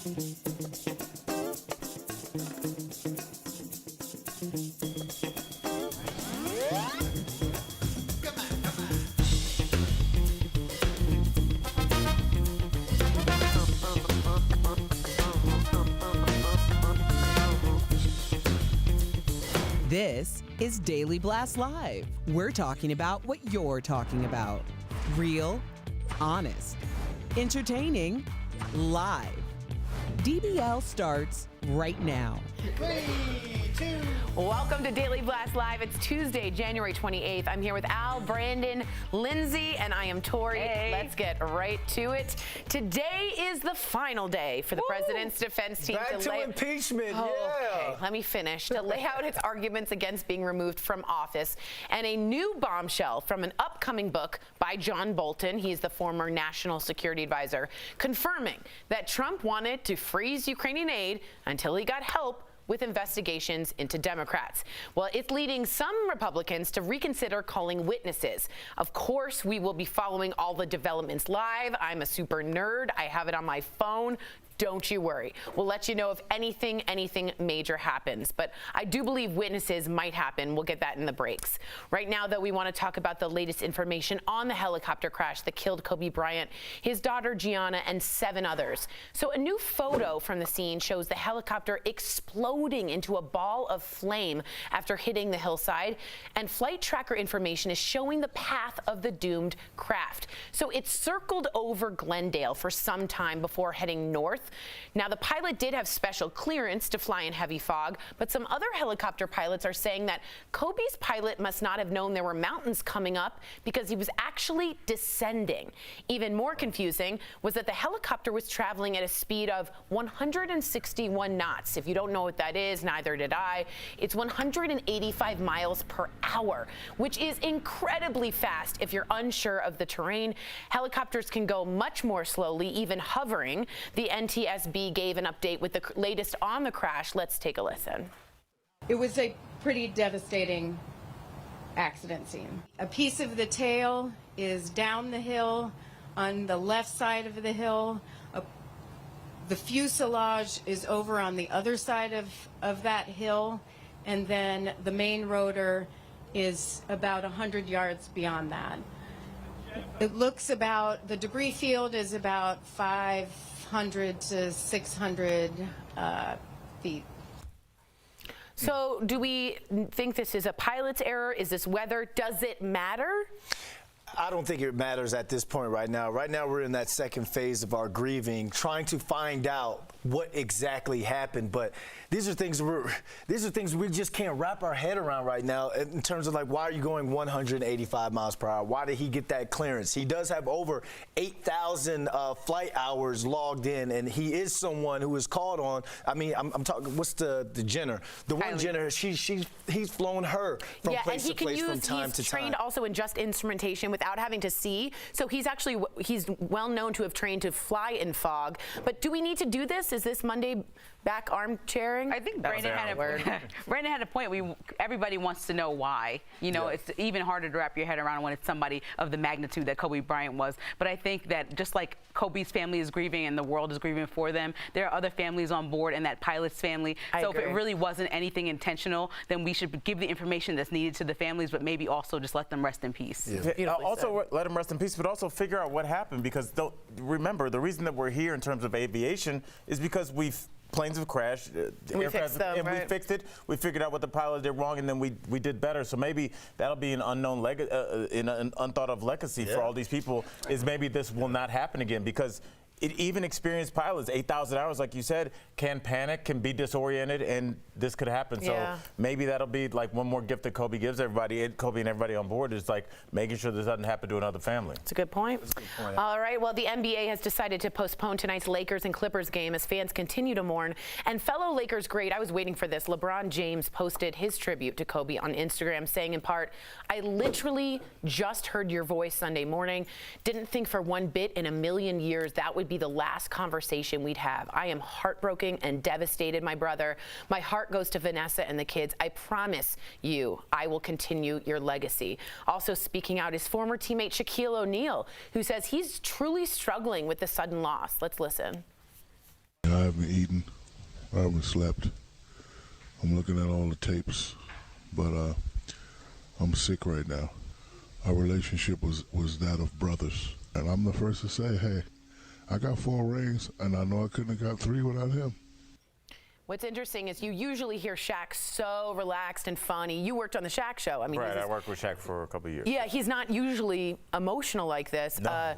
This is Daily Blast Live. We're talking about what you're talking about. Real, honest, entertaining, live. DBL starts right now. 3, 2. Welcome to Daily Blast Live. It's Tuesday, January 28th. I'm here with Al, Brandon, Lindsay, and I am Tori. Hey. Let's get right to it. Today is the final day for the president's defense team Back to impeachment, yeah. Okay, let me finish. To lay out its arguments against being removed from office, and a new bombshell from an upcoming book by John Bolton. He's the former national security advisor, confirming that Trump wanted to freeze Ukrainian aid until he got help with investigations into Democrats. Well, it's leading some Republicans to reconsider calling witnesses. Of course, we will be following all the developments live. I'm a super nerd. I have it on my phone. Don't you worry. We'll let you know if anything major happens. But I do believe witnesses might happen. We'll get that in the breaks. Right now, though, we want to talk about the latest information on the helicopter crash that killed Kobe Bryant, his daughter Gianna, and 7 others. So a new photo from the scene shows the helicopter exploding into a ball of flame after hitting the hillside. And flight tracker information is showing the path of the doomed craft. So it circled over Glendale for some time before heading north. Now, the pilot did have special clearance to fly in heavy fog, but some other helicopter pilots are saying that Kobe's pilot must not have known there were mountains coming up because he was actually descending. Even more confusing was that the helicopter was traveling at a speed of 161 knots. If you don't know what that is, neither did I. It's 185 miles per hour, which is incredibly fast if you're unsure of the terrain. Helicopters can go much more slowly, even hovering. The NTSB gave an update with the latest on the crash. Let's take a listen. It was a pretty devastating accident scene. A piece of the tail is down the hill on the left side of the hill. The fuselage is over on the other side of that hill, and then the main rotor is about 100 yards beyond that. It looks about, the debris field is about 500 to 600 feet. So do we think this is a pilot's error? Is this weather? Does it matter? I don't think it matters at this point right now. Right now, we're in that second phase of our grieving, trying to find out what exactly happened. But these are things we just can't wrap our head around right now in terms of, like, why are you going 185 miles per hour? Why did he get that clearance? He does have over 8,000 flight hours logged in, and he is someone who is called on. I mean, I'm talking. What's the Jenner? The one Jenner. He's flown her from place to place from time to time. He's trained also in just instrumentation without having to see. So he's well known to have trained to fly in fog. But do we need to do this? Is this Monday back armchairing? I think Brandon had a point. Everybody wants to know why. You know, It's even harder to wrap your head around when it's somebody of the magnitude that Kobe Bryant was. But I think that just like Kobe's family is grieving and the world is grieving for them, there are other families on board and that pilot's family. So if it really wasn't anything intentional, then we should give the information that's needed to the families, but maybe also just let them rest in peace. Yeah. Also let them rest in peace, but also figure out what happened, because remember, the reason that we're here in terms of aviation is because planes have crashed, we fixed them, and we fixed it. We figured out what the pilot did wrong, and then we did better. So maybe that'll be an unknown an unthought of legacy for all these people. Is maybe this will not happen again, because even experienced pilots, 8,000 hours, like you said, can panic, can be disoriented, and this could happen. So maybe that'll be like one more gift that Kobe gives everybody. Kobe and everybody on board is like making sure this doesn't happen to another family. That's a good point. All right. Well, the NBA has decided to postpone tonight's Lakers and Clippers game as fans continue to mourn. And fellow Lakers great, I was waiting for this, LeBron James posted his tribute to Kobe on Instagram, saying in part, "I literally just heard your voice Sunday morning. Didn't think for one bit in a million years that would be the last conversation we'd have. I am heartbroken and devastated, my brother. My heart goes to Vanessa and the kids. I promise you I will continue your legacy." Also speaking out is former teammate Shaquille O'Neal, who says he's truly struggling with the sudden loss. Let's listen. I haven't eaten. I haven't slept. I'm looking at all the tapes, but I'm sick right now. Our relationship was that of brothers. And I'm the first to say, hey, I got 4 rings, and I know I couldn't have got 3 without him. What's interesting is you usually hear Shaq so relaxed and funny. You worked on the Shaq show. I mean, Right, I worked with Shaq for a couple of years. Yeah, he's not usually emotional like this. No.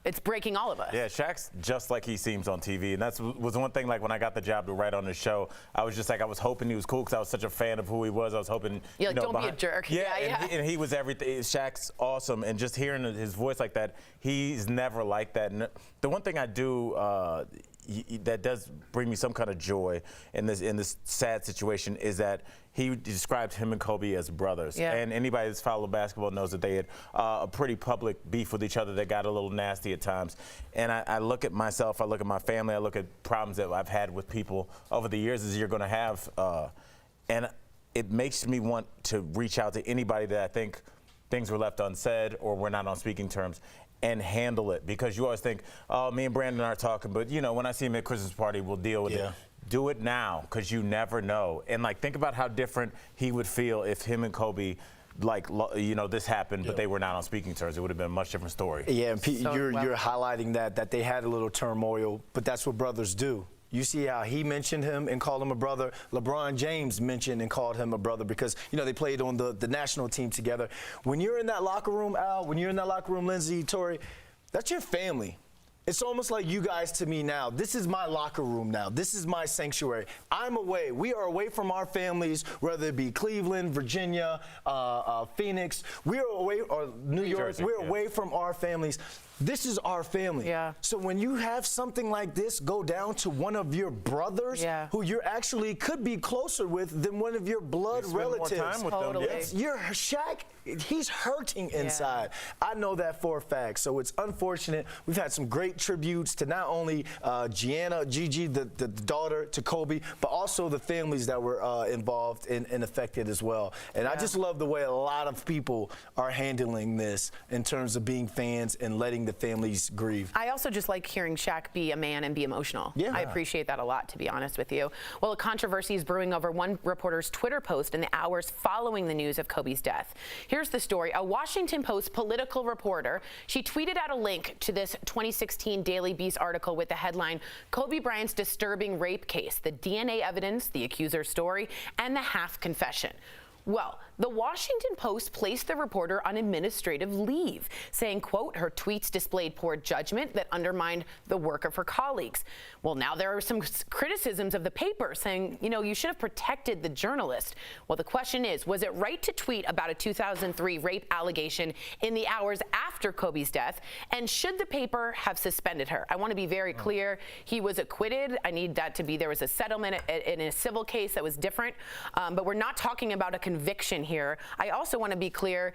It's breaking all of us. Yeah, Shaq's just like he seems on TV, and that was one thing. Like when I got the job to write on the show, I was just like, I was hoping he was cool because I was such a fan of who he was. I was hoping, you're like, don't be a jerk. Yeah, and he was everything. Shaq's awesome, and just hearing his voice like that, he's never like that. And the one thing I do that does bring me some kind of joy in this sad situation is that he described him and Kobe as brothers. Yeah. And anybody that's followed basketball knows that they had a pretty public beef with each other that got a little nasty at times. And I look at myself, I look at my family, I look at problems that I've had with people over the years as you're going to have. And it makes me want to reach out to anybody that I think things were left unsaid or we're not on speaking terms, and handle it, because you always think, oh, me and Brandon are talking, but you know, when I see him at Christmas party, we'll deal with it. Do it now, because you never know. And like, think about how different he would feel if him and Kobe, like, you know, this happened, but they were not on speaking terms. It would have been a much different story. Yeah, and you're highlighting that they had a little turmoil, but that's what brothers do. You see how he mentioned him and called him a brother. LeBron James mentioned and called him a brother because, you know, they played on the national team together. When you're in that locker room, Al, when you're in that locker room, Lindsay, Tori, that's your family. It's almost like you guys to me now. This is my locker room now. This is my sanctuary. I'm away. We are away from our families, whether it be Cleveland, Virginia, Phoenix. We are away, or New York. Jersey, We're away from our families. This is our family. Yeah. So when you have something like this go down to one of your brothers, who you actually could be closer with than one of your blood relatives. More time with them, yes. You're Shaq, he's hurting inside. I know that for a fact. So it's unfortunate. We've had some great tributes to not only Gigi, the daughter to Kobe, but also the families that were involved and affected as well. And I just love the way a lot of people are handling this in terms of being fans and letting the families grieve. I also just like hearing Shaq be a man and be emotional. Yeah. I appreciate that a lot, to be honest with you. Well, a controversy is brewing over one reporter's Twitter post in the hours following the news of Kobe's death. Here's the story. A Washington Post political reporter, she tweeted out a link to this 2016 Daily Beast article with the headline, Kobe Bryant's disturbing rape case, the DNA evidence, the accuser's story, and the half confession. Well, the Washington Post placed the reporter on administrative leave, saying, quote, her tweets displayed poor judgment that undermined the work of her colleagues. Well, now there are some criticisms of the paper saying, you know, you should have protected the journalist. Well, the question is, was it right to tweet about a 2003 rape allegation in the hours after Kobe's death? And should the paper have suspended her? I want to be very clear. He was acquitted. I need that to be, there was a settlement in a civil case that was different, but we're not talking about a conviction here. I also want to be clear,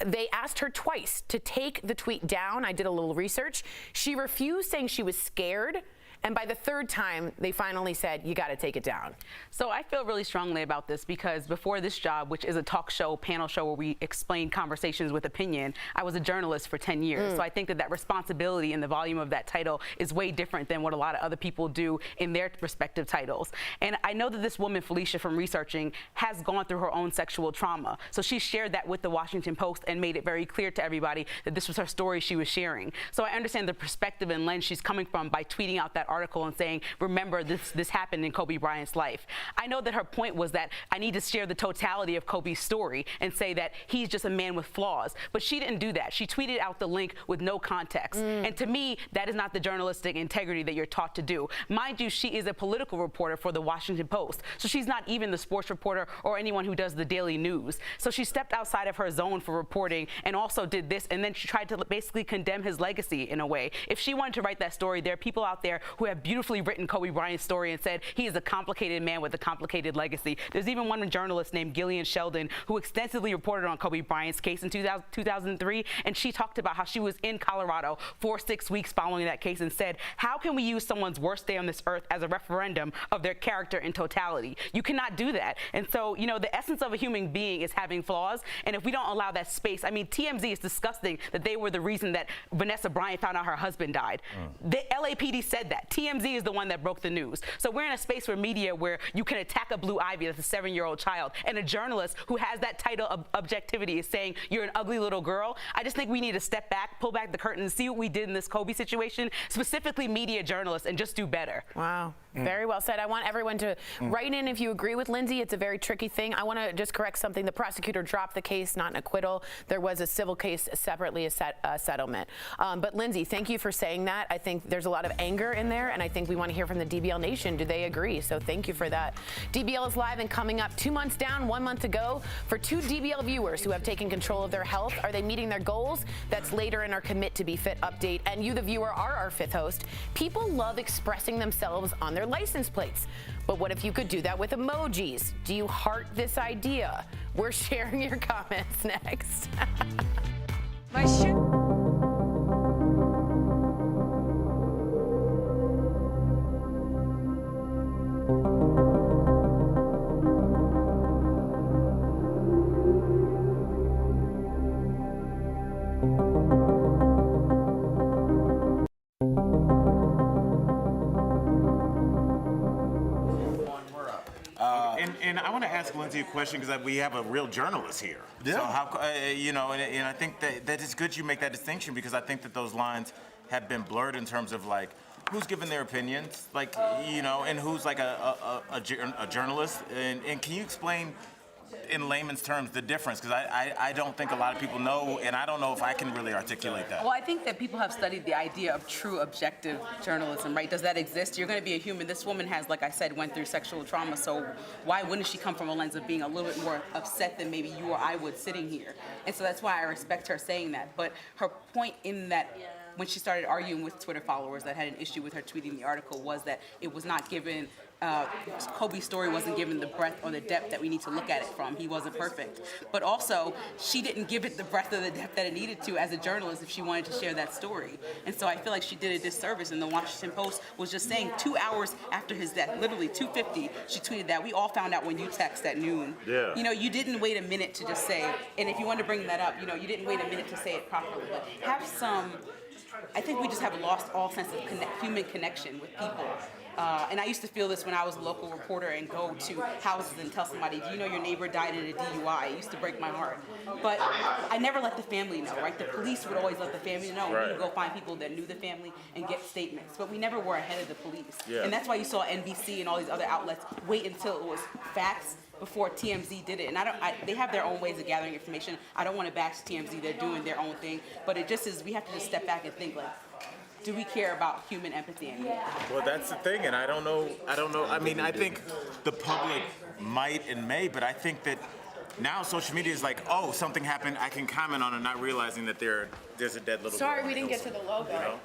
they asked her twice to take the tweet down. I did a little research. She refused, saying she was scared. And by the third time, they finally said, you got to take it down. So I feel really strongly about this because before this job, which is a talk show, panel show where we explain conversations with opinion, I was a journalist for 10 years. So I think that responsibility and the volume of that title is way different than what a lot of other people do in their respective titles. And I know that this woman, Felicia, from researching, has gone through her own sexual trauma. So she shared that with the Washington Post and made it very clear to everybody that this was her story she was sharing. So I understand the perspective and lens she's coming from by tweeting out that article and saying, remember, this happened in Kobe Bryant's life. I know that her point was that I need to share the totality of Kobe's story and say that he's just a man with flaws. But she didn't do that. She tweeted out the link with no context. And to me, that is not the journalistic integrity that you're taught to do. Mind you, she is a political reporter for the Washington Post. So she's not even the sports reporter or anyone who does the daily news. So she stepped outside of her zone for reporting and also did this, and then she tried to basically condemn his legacy in a way. If she wanted to write that story, there are people out there who have beautifully written Kobe Bryant's story and said he is a complicated man with a complicated legacy. There's even one journalist named Gillian Sheldon who extensively reported on Kobe Bryant's case in 2003, and she talked about how she was in Colorado for 6 weeks following that case and said, how can we use someone's worst day on this earth as a referendum of their character in totality? You cannot do that. And so, you know, the essence of a human being is having flaws, and if we don't allow that space, I mean, TMZ is disgusting that they were the reason that Vanessa Bryant found out her husband died. The LAPD said that. TMZ is the one that broke the news. So we're in a space where media where you can attack a Blue Ivy that's a 7-year-old child, and a journalist who has that title of objectivity is saying you're an ugly little girl. I just think we need to step back, pull back the curtain, and see what we did in this Kobe situation, specifically media journalists, and just do better. Wow. Very well said. I want everyone to write in if you agree with Lindsay. It's a very tricky thing. I want to just correct something. The prosecutor dropped the case, not an acquittal. There was a civil case, separately a settlement. But Lindsay, thank you for saying that. I think there's a lot of anger in there, and I think we want to hear from the DBL Nation. Do they agree? So thank you for that. DBL is live and coming up 2 months down, 1 month to go. For 2 DBL viewers who have taken control of their health, are they meeting their goals? That's later in our Commit to Be Fit update. And you, the viewer, are our 5th host. People love expressing themselves on their license plates. But what if you could do that with emojis? Do you heart this idea? We're sharing your comments next. And I want to ask Lindsay a question because we have a real journalist here. Yeah. So how, you know, and I think that it's good you make that distinction because I think that those lines have been blurred in terms of like who's giving their opinions, like you know, and who's like a journalist. And can you explain in layman's terms the difference? Because I don't think a lot of people know, and I don't know if I can really articulate that. Well, I think that people have studied the idea of true objective journalism, right? Does that exist? You're going to be a human. This woman has, like I said, went through sexual trauma, so why wouldn't she come from a lens of being a little bit more upset than maybe you or I would sitting here? And so that's why I respect her saying that. But her point in that when she started arguing with Twitter followers that had an issue with her tweeting the article was that it was not given, Kobe's story wasn't given the breadth or the depth that we need to look at it from. He wasn't perfect. But also, she didn't give it the breadth or the depth that it needed to as a journalist if she wanted to share that story. And so I feel like she did a disservice. And the Washington Post was just saying 2 hours after his death, literally 2:50, she tweeted that. We all found out when you text at noon. Yeah. You know, you didn't wait a minute to just say, and if you want to bring that up, you know, you didn't wait a minute to say it properly. But have some, I think we just have lost all sense of human connection with people. And I used to feel this when I was a local reporter and go to houses and tell somebody, do you know your neighbor died in a DUI? It used to break my heart. But I never let the family know, right? The police would always let the family know. Right. We would go find people that knew the family and get statements. But we never were ahead of the police. Yeah. And that's why you saw NBC and all these other outlets wait until it was facts before TMZ did it. And they have their own ways of gathering information. I don't want to bash TMZ. They're doing their own thing. But it just is, we have to just step back and think like, do we care about human empathy anymore? Well, that's the thing, and I don't know. I mean, I think the public might and may, but I think that now social media is like, oh, something happened, I can comment on it, not realizing that there's a dead little girl. Sorry, we didn't get to the logo. You know?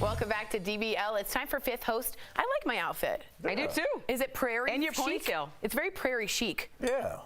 Welcome back to DBL. It's time for 5th host. I like my outfit. I do too. Is it prairie And your chic? ponytail. It's very prairie chic. Yeah.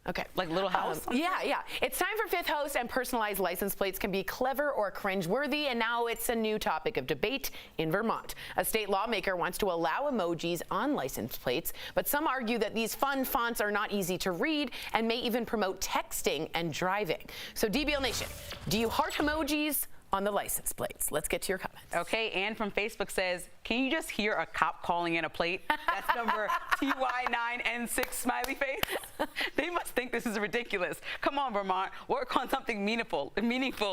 Okay. Like Little House? Yeah. It's time for 5th host, and personalized license plates can be clever or cringeworthy, and now it's a new topic of debate in Vermont. A state lawmaker wants to allow emojis on license plates, but some argue that these fun fonts are not easy to read and may even promote texting and driving. So DBL Nation, do you heart emojis on the license plates? Let's get to your comments. Okay, Ann from Facebook says, can you just hear a cop calling in a plate? That's number TY9N6 smiley face. They must think this is ridiculous. Come on, Vermont, work on something meaningful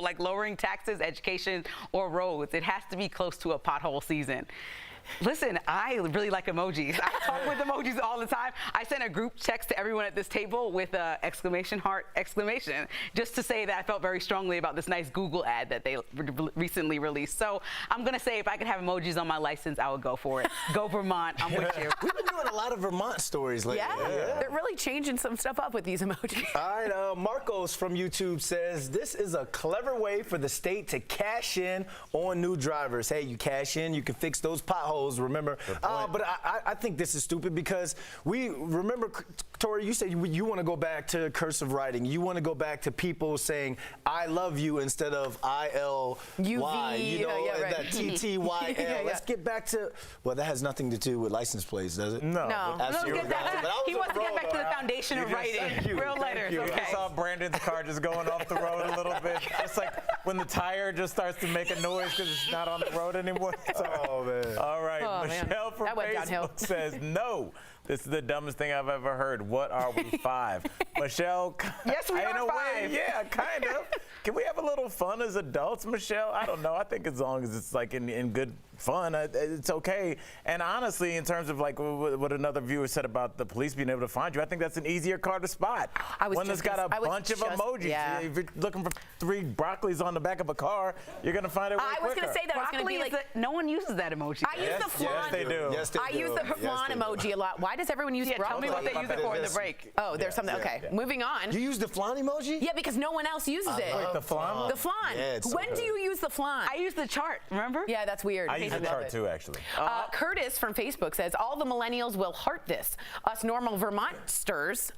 like lowering taxes, education, or roads. It has to be close to a pothole season. Listen, I really like emojis. I talk with emojis all the time. I sent a group text to everyone at this table with a exclamation heart, exclamation, just to say that I felt very strongly about this nice Google ad that they recently released. So I'm going to say if I could have emojis on my license, I would go for it. Go Vermont, I'm with you. We've been doing a lot of Vermont stories lately. Yeah, they're really changing some stuff up with these emojis. All right, Marcos from YouTube says, this is a clever way for the state to cash in on new drivers. Hey, you cash in, you can fix those potholes, remember? But I think this is stupid because we remember, Tori, you said you want to go back to cursive writing. You want to go back to people saying, I love you instead of I-L-Y, you know, that T-T-Y-L. Yeah. Let's get back to, well, that has nothing to do with license plates, does it? No. Absolutely not. He wants to get back to the foundation of writing. Real letters, okay. I saw Brandon's car just going off the road a little bit. It's like when the tire just starts to make a noise because it's not on the road anymore. So, Oh, man. all right, Oh, man. Michelle from That went downhill. Facebook says, no, this is the dumbest thing I've ever heard. What are we, 5? Michelle, Yes, we in are a 5. way, yeah, kind of. Can we have a little fun as adults, Michelle? I don't know. I think as long as it's like in good fun, it's okay. And honestly, in terms of like what another viewer said about the police being able to find you, I think that's an easier car to spot. One that's got a bunch of emojis. Yeah. If you're looking for 3 broccolis on the back of a car, you're going to find it way I was going to say that. I was going to be like, no one uses that emoji. I use the flan. Yes, they do. Yes, they I do. use the Yes, flan they do. emoji a lot. Why does everyone use Tell me what they use it for in the break. Oh, there's something. Okay, moving on. You use the flan emoji? Yeah, because no one else uses it. Wait, the flan? The flan. Yeah, it's so When do good. you use the flan? I use the chart, remember? Yeah, that's weird. I use the love chart it. too, actually. Curtis from Facebook says, all the millennials will heart this. Us normal Vermontsters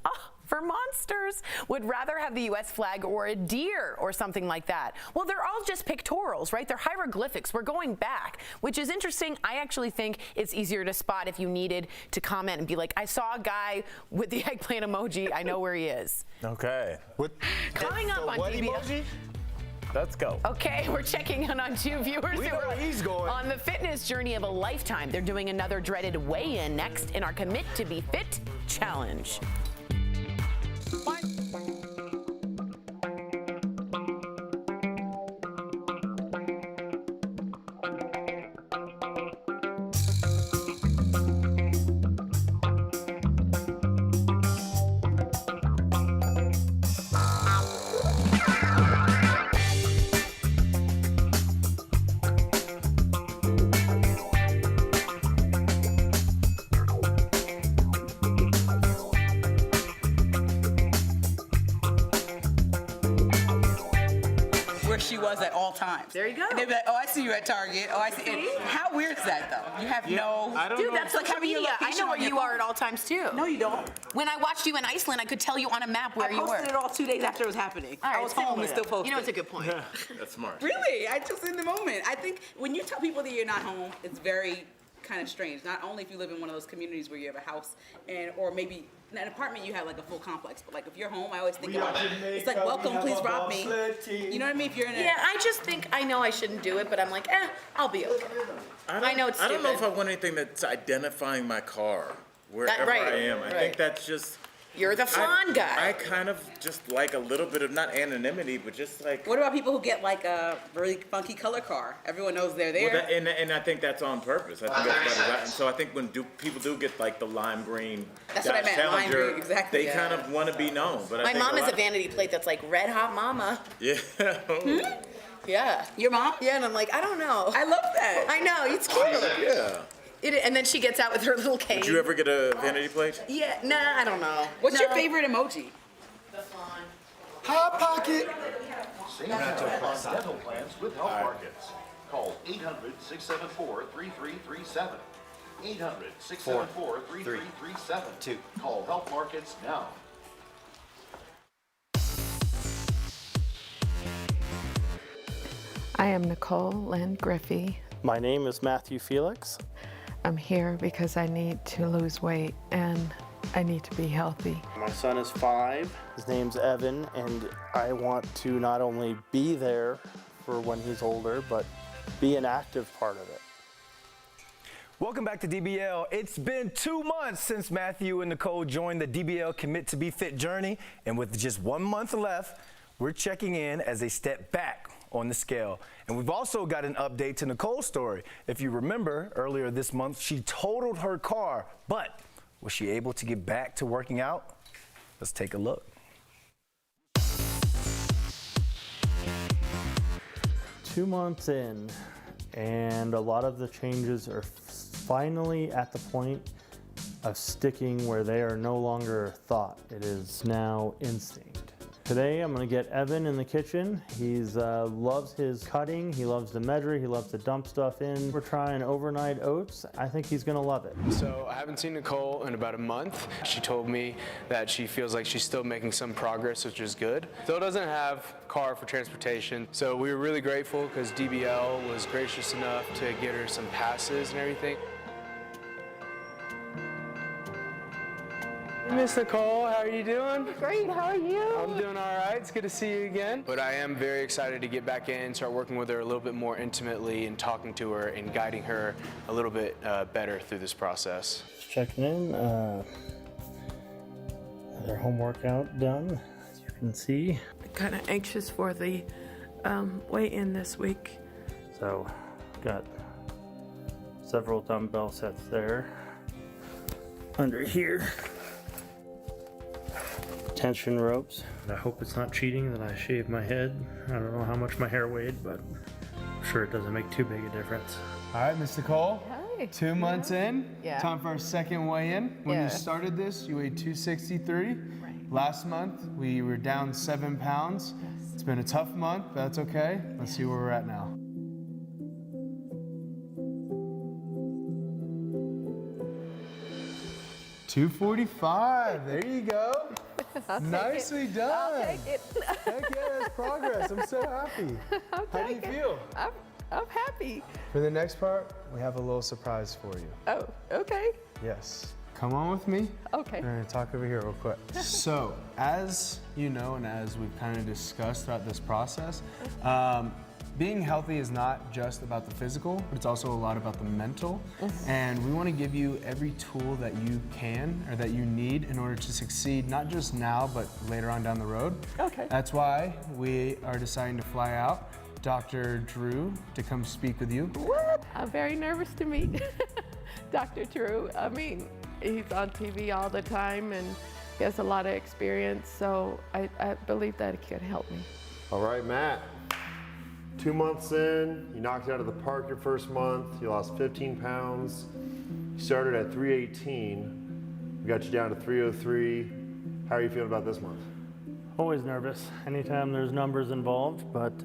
would rather have the U.S. flag or a deer or something like that. Well, they're all just pictorials, right? They're hieroglyphics. We're going back, which is interesting. I actually think it's easier to spot if you needed to comment and be like, I saw a guy with the eggplant emoji. I know where he is. Okay. Coming up on What DBL. emoji? Let's go. Okay, we're checking in on 2 viewers We who know are where he's going. on the fitness journey of a lifetime. They're doing another dreaded weigh-in next in our Commit to Be Fit challenge. Where she was at all times. There you go. And they'd be like, oh, I see you at Target. Oh, I see. And how weird is that, though? You have no. I don't Dude, know. that's like social having your media. I location know where on your you are phone. at all times, too. No, you don't. When I watched you in Iceland, I could tell you on a map where I you were. posted it all 2 days after it was happening. All right, I was send home me and that. still posted. You know, it's a good point. That's smart. Really? I just in the moment. I think when you tell people that you're not home, it's very kind of strange. Not only if you live in one of those communities where you have a house and or maybe in an apartment you have like a full complex, but like if you're home, I always think about it's like welcome, please rob me. You know what I mean? If you're in a Yeah, I just think I know I shouldn't do it, but I'm like, I'll be okay. I know it's I don't know if stupid. I want anything that's identifying my car wherever right, I am. I right. think that's just. You're the flan guy. I kind of just like a little bit of not anonymity, but just like. What about people who get like a really funky color car? Everyone knows they're there. Well, and I think that's on purpose. I think that's about it. And so I think when people do get like the lime green That's what I Dodge meant, lime Challenger, green, exactly, they yeah. kind of want to be known. But I My think mom a has lot a vanity plate that's like Red Hot Mama. Yeah. Yeah. Your mom? Yeah, and I'm like, I don't know. I love that. I know, it's cute. Yeah. And then she gets out with her little cane. Did you ever get a vanity plate? Yeah, nah, I don't know. What's your No. favorite emoji? The flan. Hot pocket. Save on dental plans with Health Markets. Call 800-674-3337. 800-674-3337. Call Health Markets now. I am Nicole Lynn Griffey. My name is Matthew Felix. I'm here because I need to lose weight and I need to be healthy. My son is 5. His name's Evan, and I want to not only be there for when he's older, but be an active part of it. Welcome back to DBL. It's been 2 months since Matthew and Nicole joined the DBL Commit to Be Fit journey, and with just 1 month left, we're checking in as they step back on the scale. And we've also got an update to Nicole's story. If you remember, earlier this month, she totaled her car, but was she able to get back to working out? Let's take a look. 2 months in, and a lot of the changes are finally at the point of sticking where they are no longer thought. It is now instinct. Today I'm going to get Evan in the kitchen. He loves his cutting, he loves to measure, he loves to dump stuff in. We're trying overnight oats. I think he's going to love it. So I haven't seen Nicole in about a month. She told me that she feels like she's still making some progress, which is good. Still doesn't have a car for transportation, so we were really grateful because DBL was gracious enough to get her some passes and everything. Miss Nicole, how are you doing? Great, how are you? I'm doing all right. It's good to see you again. But I am very excited to get back in, start working with her a little bit more intimately and talking to her and guiding her a little bit better through this process. Just checking in. Their home workout done, as you can see. Kind of anxious for the weigh-in this week. So, got several dumbbell sets there. Under here. Tension ropes. I hope it's not cheating that I shaved my head. I don't know how much my hair weighed, but I'm sure it doesn't make too big a difference. All right, Miss Nicole. Hi. 2 months in. Yeah. Time for our second weigh-in. When Yeah. you started this, you weighed 263. Right. Last month, we were down 7 pounds. Yes. It's been a tough month, but that's okay. Let's see where we're at now. $245. There you go. Nicely done. I'll take it. Heck yeah, that's progress. I'm so happy. How do you feel? I'm happy. For the next part, we have a little surprise for you. Oh, okay. Yes. Come on with me. Okay. We're gonna talk over here real quick. So, as you know, and as we've kind of discussed throughout this process, being healthy is not just about the physical, but it's also a lot about the mental. And we want to give you every tool that you can or that you need in order to succeed, not just now, but later on down the road. Okay. That's why we are deciding to fly out Dr. Drew to come speak with you. What? I'm very nervous to meet Dr. Drew. I mean, he's on TV all the time and he has a lot of experience, so I believe that he could help me. All right, Matt. 2 months in, you knocked it out of the park your first month. You lost 15 pounds. You started at 318. We got you down to 303. How are you feeling about this month? Always nervous anytime there's numbers involved, but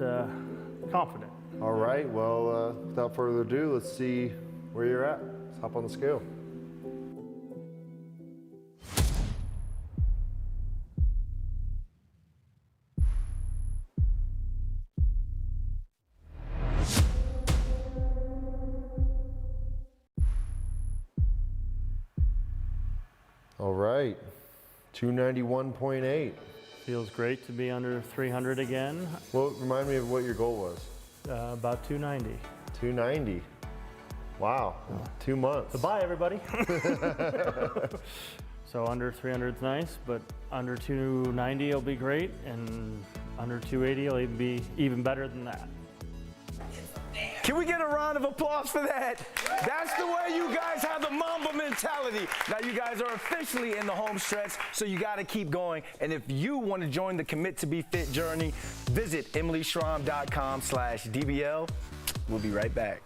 confident. All right, well, without further ado, let's see where you're at. Let's hop on the scale. All right, 291.8. Feels great to be under 300 again. Well, remind me of what your goal was. About 290. 290. Wow, 2 months. Goodbye, everybody. So under 300 is nice, but under 290 will be great, and under 280 will be even better than that. Can we get a round of applause for that? That's the way you guys have the Mamba mentality. Now you guys are officially in the home stretch, so you got to keep going. And if you want to join the Commit to Be Fit journey, visit emilyschramm.com/DBL. We'll be right back.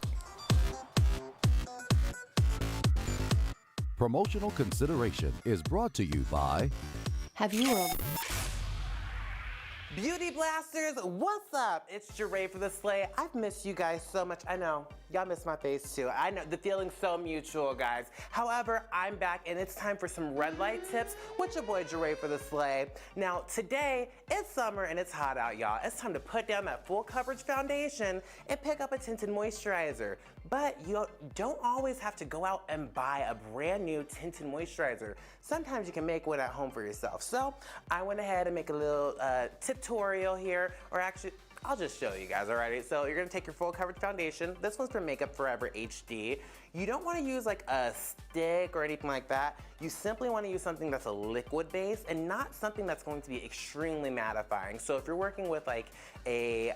Promotional consideration is brought to you by... Have you Beauty Blasters, what's up? It's Jeray for the Slay. I've missed you guys so much. I know, y'all miss my face too. I know, the feeling's so mutual, guys. However, I'm back and it's time for some red light tips with your boy Jeray for the Slay. Now, today, it's summer and it's hot out, y'all. It's time to put down that full coverage foundation and pick up a tinted moisturizer. But you don't always have to go out and buy a brand new tinted moisturizer. Sometimes you can make one at home for yourself. So I went ahead and make a little tutorial here, or actually I'll just show you guys, alrighty? So you're gonna take your full coverage foundation. This one's from Makeup Forever HD. You don't wanna use like a stick or anything like that. You simply wanna use something that's a liquid base and not something that's going to be extremely mattifying. So if you're working with like a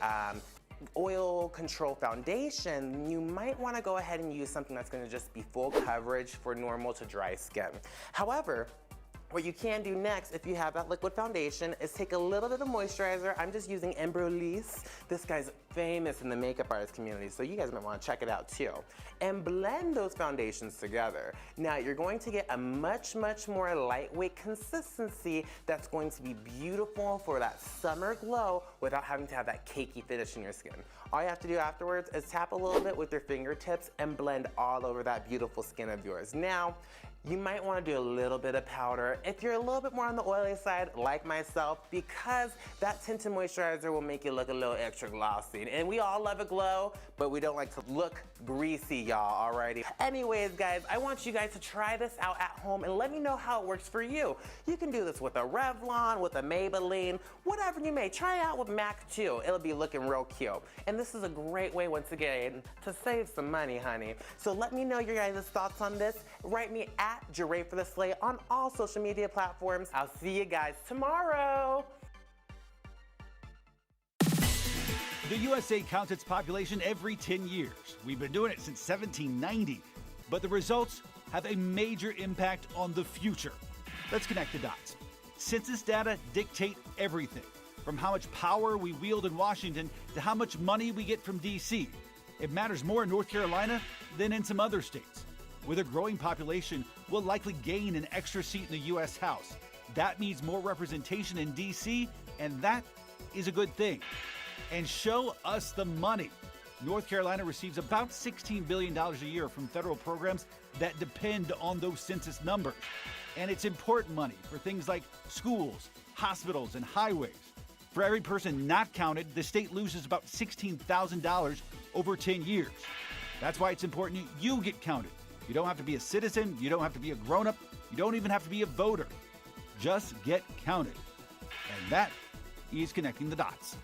oil control foundation, you might want to go ahead and use something that's going to just be full coverage for normal to dry skin. However, what you can do next, if you have that liquid foundation, is take a little bit of moisturizer. I'm just using Embryolisse. This guy's famous in the makeup artist community, so you guys might want to check it out too. And blend those foundations together. Now, you're going to get a much, much more lightweight consistency that's going to be beautiful for that summer glow without having to have that cakey finish in your skin. All you have to do afterwards is tap a little bit with your fingertips and blend all over that beautiful skin of yours. Now, you might want to do a little bit of powder if you're a little bit more on the oily side, like myself, because that tinted moisturizer will make you look a little extra glossy. And we all love a glow, but we don't like to look greasy, y'all, alrighty? Anyways, guys, I want you guys to try this out at home and let me know how it works for you. You can do this with a Revlon, with a Maybelline, whatever you may. Try it out with MAC too. It'll be looking real cute. And this is a great way, once again, to save some money, honey. So let me know your guys' thoughts on this. Write me at Jeray for the Slay on all social media platforms. I'll see you guys tomorrow. The USA counts its population every 10 years. We've been doing it since 1790, but the results have a major impact on the future. Let's connect the dots. Census data dictate everything, from how much power we wield in Washington to how much money we get from D.C. It matters more in North Carolina than in some other states. With a growing population, we'll likely gain an extra seat in the U.S. House. That means more representation in D.C., and that is a good thing. And show us the money. North Carolina receives about $16 billion a year from federal programs that depend on those census numbers. And it's important money for things like schools, hospitals, and highways. For every person not counted, the state loses about $16,000 over 10 years. That's why it's important you get counted. You don't have to be a citizen, you don't have to be a grown-up, you don't even have to be a voter. Just get counted. And that is connecting the dots.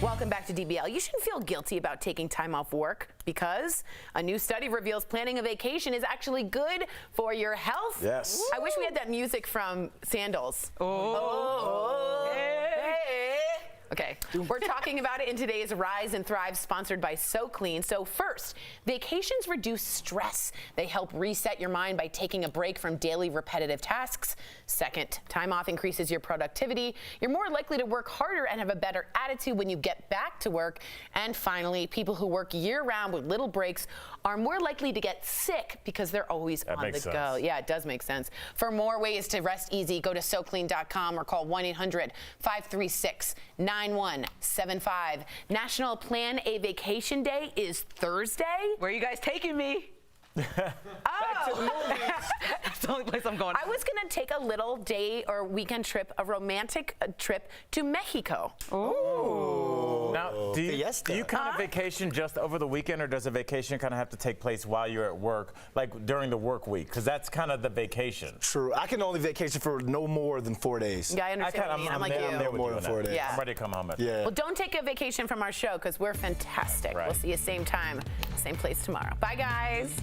Welcome back to DBL. You shouldn't feel guilty about taking time off work because a new study reveals planning a vacation is actually good for your health. Yes. I wish we had that music from Sandals. Okay, we're talking about it in today's Rise and Thrive, sponsored by So Clean. So first, vacations reduce stress. They help reset your mind by taking a break from daily repetitive tasks. Second, time off increases your productivity. You're more likely to work harder and have a better attitude when you get back to work. And finally, people who work year-round with little breaks are more likely to get sick because they're always on the go. Yeah, it does make sense. For more ways to rest easy, go to SoClean.com or call 1-800-536-9175. National Plan a Vacation Day is Thursday. Where are you guys taking me? That's the only place I'm going. I was going to take a little day or weekend trip, a romantic trip to Mexico. Ooh. Now, do you kind of vacation just over the weekend, or does a vacation kind of have to take place while you're at work, like during the work week? Because that's kind of the vacation. True. I can only vacation for no more than 4 days. Yeah, I understand. I'm like you. I'm there with more you than on 4 that. days. Yeah. I'm ready to come home. Yeah. Well, don't take a vacation from our show because we're fantastic. Right. We'll see you same time, same place tomorrow. Bye, guys.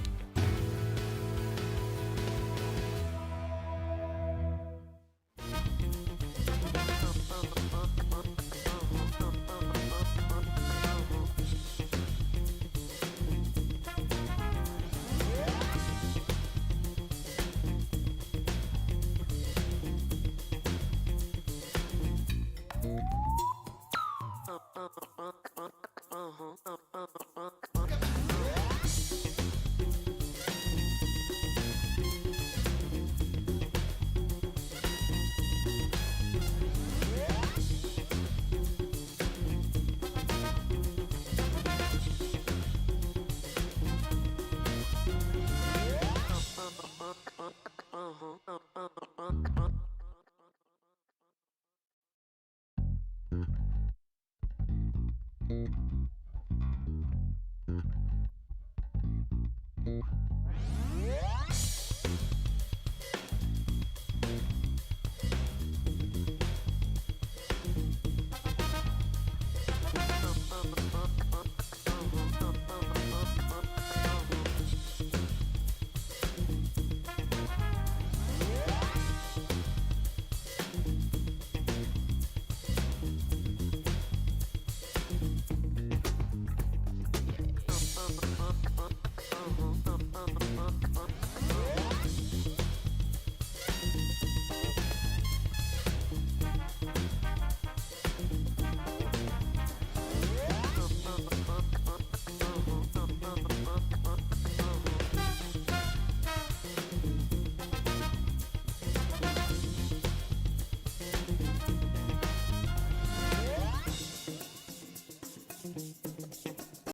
you.